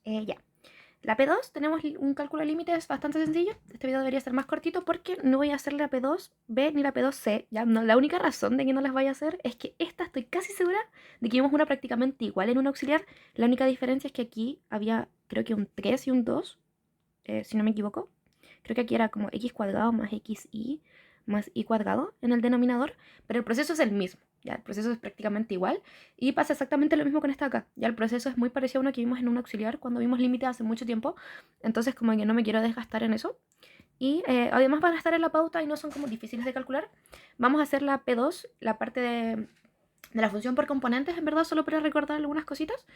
Ya. La P2 tenemos un cálculo de límites bastante sencillo. Este video debería ser más cortito porque no voy a hacer la P2B ni la P2C. ¿Ya? No, la única razón de que no las vaya a hacer es que esta estoy casi segura de que vimos una prácticamente igual en un auxiliar. La única diferencia es que aquí había, creo que un 3 y un 2, si no me equivoco. Creo que aquí era como x cuadrado más xy más y cuadrado en el denominador, pero el proceso es el mismo. Ya, el proceso es prácticamente igual y pasa exactamente lo mismo con esta acá. Ya el proceso es muy parecido a uno que vimos en un auxiliar cuando vimos límites hace mucho tiempo, entonces como que no me quiero desgastar en eso. Y además van a estar en la pauta y no son como difíciles de calcular. Vamos a hacer la P2, la parte de la función por componentes, en verdad, solo para recordar algunas cositas.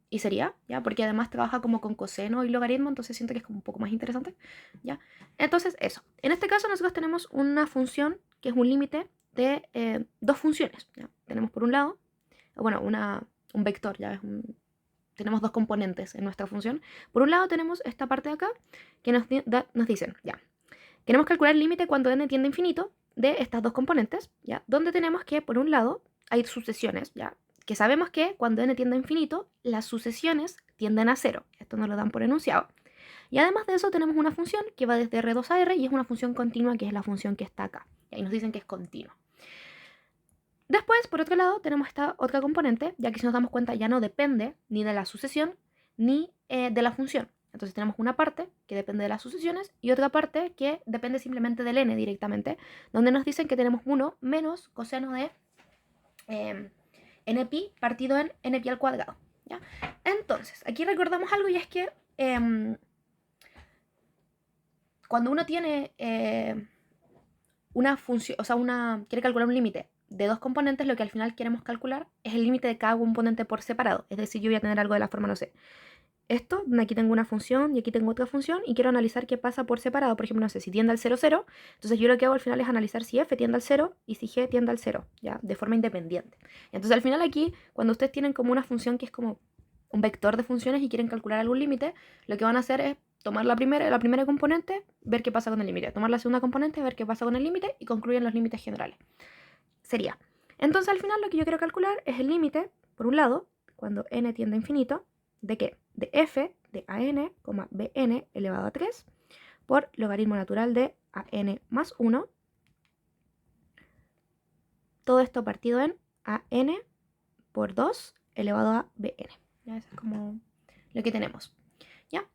Y sería, ¿ya? Porque además trabaja como con coseno y logaritmo, entonces siento que es como un poco más interesante, ¿ya? Entonces, eso. En este caso nosotros tenemos una función que es un límite de dos funciones, ¿ya? Tenemos por un lado, bueno, un vector, ¿ya? Tenemos dos componentes en nuestra función. Por un lado tenemos esta parte de acá que nos dicen, ya, queremos calcular el límite cuando n tiende a infinito de estas dos componentes, ¿ya? Donde tenemos que, por un lado, hay sucesiones, ¿ya? Que sabemos que cuando n tiende a infinito, las sucesiones tienden a cero. Esto nos lo dan por enunciado. Y además de eso tenemos una función que va desde R2 a R y es una función continua que es la función que está acá. Y ahí nos dicen que es continua. Después, por otro lado, tenemos esta otra componente, ya que si nos damos cuenta ya no depende ni de la sucesión ni de la función. Entonces tenemos una parte que depende de las sucesiones y otra parte que depende simplemente del n directamente, donde nos dicen que tenemos 1 menos coseno de npi partido en npi al cuadrado. ¿Ya? Entonces, aquí recordamos algo y es que cuando uno tiene una función, o sea, quiere calcular un límite de dos componentes, lo que al final queremos calcular es el límite de cada componente por separado. Es decir, yo voy a tener algo de la forma, no sé, esto, aquí tengo una función y aquí tengo otra función y quiero analizar qué pasa por separado. Por ejemplo, no sé, si tiende al 0, 0, entonces yo lo que hago al final es analizar si f tiende al 0 y si g tiende al 0, ya, de forma independiente. Entonces al final aquí, cuando ustedes tienen como una función que es como un vector de funciones y quieren calcular algún límite, lo que van a hacer es tomar la primera componente, ver qué pasa con el límite, tomar la segunda componente, ver qué pasa con el límite y concluir en los límites generales. Sería. Entonces al final lo que yo quiero calcular es el límite, por un lado, cuando n tiende a infinito, ¿de qué? De f de an, bn elevado a 3 por logaritmo natural de an más 1. Todo esto partido en an por 2 elevado a bn. ¿Ya? Eso es como lo que tenemos. ¿Ya?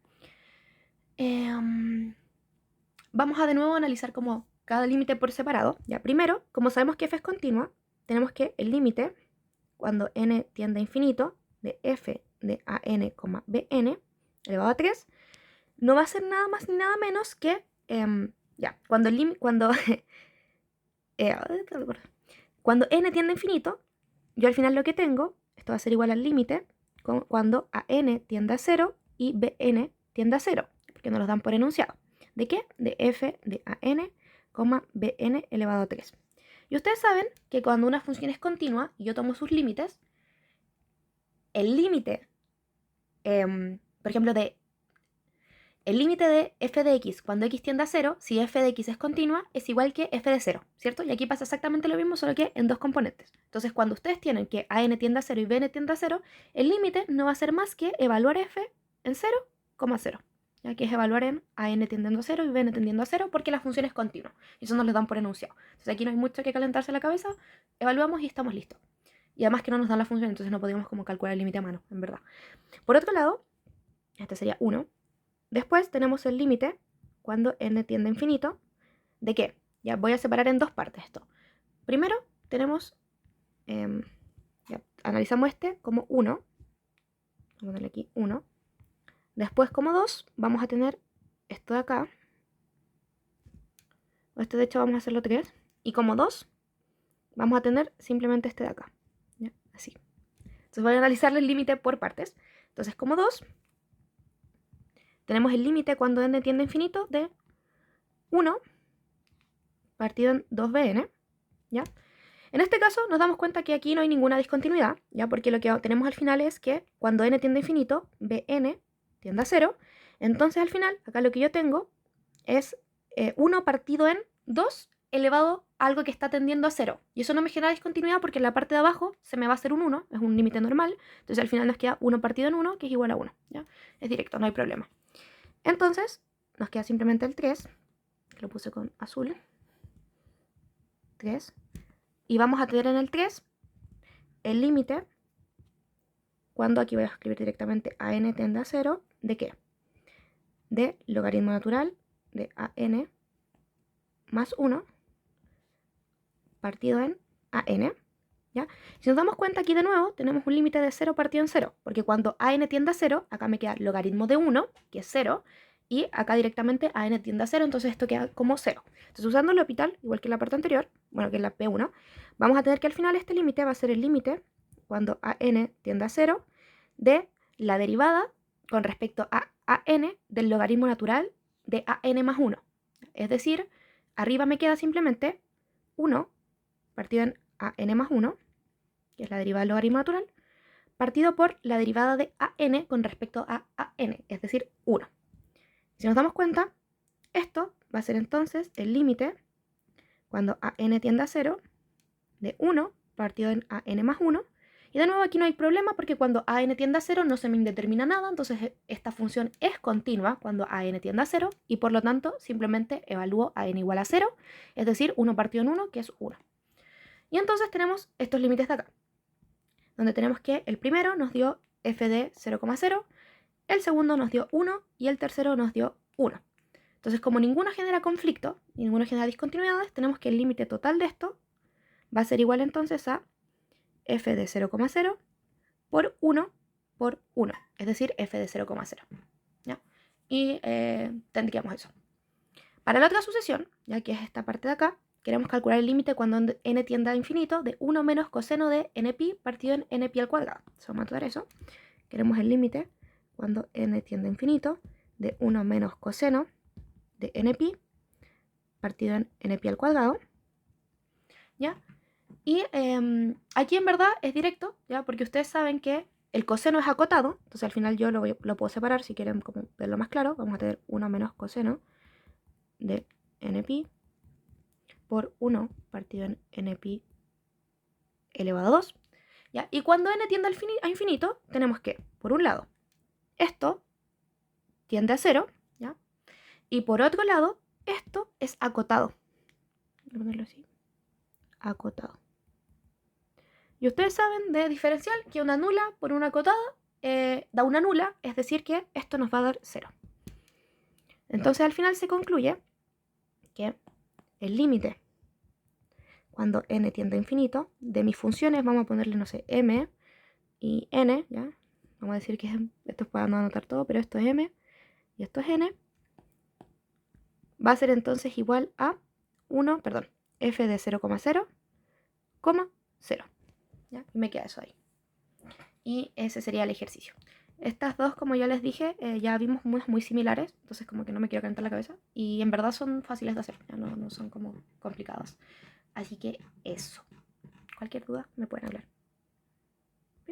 Vamos a de nuevo analizar como cada límite por separado. ¿Ya? Primero, como sabemos que f es continua, tenemos que el límite cuando n tiende a infinito de f de an, bn elevado a 3 no va a ser nada más ni nada menos que ya, cuando cuando n tiende a infinito, yo al final lo que tengo, esto va a ser igual al límite cuando a n tiende a 0 y bn tiende a 0, porque nos los dan por enunciado. ¿De qué? De f de an, bn elevado a 3. Y ustedes saben que cuando una función es continua y yo tomo sus límites, el límite, por ejemplo, el límite de f de x cuando x tiende a 0, si f de x es continua, es igual que f de 0, ¿cierto? Y aquí pasa exactamente lo mismo, solo que en dos componentes. Entonces, cuando ustedes tienen que an tiende a 0 y bn tiende a 0, el límite no va a ser más que evaluar f en 0, 0. Ya que es evaluar en an tendiendo a 0 y bn tendiendo a 0 porque la función es continua. Y eso nos lo dan por enunciado. Entonces aquí no hay mucho que calentarse la cabeza, evaluamos y estamos listos. Y además que no nos dan la función, entonces no podemos como calcular el límite a mano, en verdad. Por otro lado, este sería 1. Después tenemos el límite cuando n tiende a infinito. ¿De qué? Ya voy a separar en dos partes esto. Primero tenemos, ya, analizamos este como 1. Vamos a ponerle aquí 1. Después como 2 vamos a tener esto de acá. Este de hecho vamos a hacerlo 3. Y como 2 vamos a tener simplemente este de acá. ¿Ya? Así. Entonces voy a analizar el límite por partes. Entonces como 2 tenemos el límite cuando n tiende a infinito de 1 partido en 2bn, ¿ya? En este caso nos damos cuenta que aquí no hay ninguna discontinuidad, ¿ya? Porque lo que tenemos al final es que cuando n tiende a infinito, bn tiende a 0. Entonces al final, acá lo que yo tengo es 1 partido en 2 elevado a algo que está tendiendo a 0. Y eso no me genera discontinuidad porque en la parte de abajo se me va a hacer un 1, es un límite normal. Entonces al final nos queda 1 partido en 1, que es igual a 1. ¿Ya? Es directo, no hay problema. Entonces nos queda simplemente el 3, que lo puse con azul. 3. Y vamos a tener en el 3 el límite cuando aquí voy a escribir directamente an tiende a 0, ¿de qué? De logaritmo natural de an más 1 partido en an. ¿Ya? Si nos damos cuenta aquí de nuevo, tenemos un límite de 0 partido en 0, porque cuando an tiende a 0, acá me queda logaritmo de 1, que es 0, y acá directamente an tiende a 0, entonces esto queda como 0. Entonces usando el L'Hopital, igual que en la parte anterior, bueno, que en la P1, vamos a tener que al final este límite va a ser el límite cuando an tiende a 0 de la derivada con respecto a an del logaritmo natural de an más 1. Es decir, arriba me queda simplemente 1 partido en an más 1, que es la derivada del logaritmo natural, partido por la derivada de an con respecto a an, es decir, 1. Si nos damos cuenta, esto va a ser entonces el límite cuando an tiende a 0 de 1 partido en an más 1. Y de nuevo aquí no hay problema porque cuando an tiende a 0 no se me indetermina nada, entonces esta función es continua cuando an tiende a 0 y por lo tanto simplemente evalúo an igual a 0, es decir, 1 partido en 1, que es 1. Y entonces tenemos estos límites de acá, donde tenemos que el primero nos dio f de 0,0, el segundo nos dio 1 y el tercero nos dio 1. Entonces, como ninguno genera conflicto y ninguno genera discontinuidades, tenemos que el límite total de esto va a ser igual entonces a f de 0,0 por 1 por 1, es decir, f de 0,0. ¿Ya? Y tendríamos eso. Para la otra sucesión, ya que es esta parte de acá, queremos calcular el límite cuando n tiende a infinito de 1 menos coseno de npi partido en npi al cuadrado. Entonces vamos a tomar eso. Queremos el límite cuando n tiende a infinito de 1 menos coseno de npi partido en npi al cuadrado. ¿Ya? Y aquí en verdad es directo, ¿ya? Porque ustedes saben que el coseno es acotado, entonces al final yo lo puedo separar si quieren como verlo más claro. Vamos a tener 1 menos coseno de npi por 1 partido en npi elevado a 2. ¿Ya? Y cuando n tiende a infinito, tenemos que, por un lado, esto tiende a 0, ¿ya? Y por otro lado, esto es acotado. Voy a ponerlo así. Acotado. Y ustedes saben de diferencial que una nula por una acotada da una nula, es decir que esto nos va a dar 0. Entonces al final se concluye que el límite cuando n tiende a infinito de mis funciones, vamos a ponerle, no sé, m y n, ¿ya? Vamos a decir que esto es para no anotar todo, pero esto es m y esto es n, va a ser entonces igual a 1, perdón, f de 0,0, 0. ¿Ya? Y me queda eso ahí. Y ese sería el ejercicio. Estas dos, como ya les dije, ya vimos muy similares, entonces como que no me quiero calentar la cabeza. Y en verdad son fáciles de hacer, ya no son como complicadas. Así que eso. Cualquier duda me pueden hablar.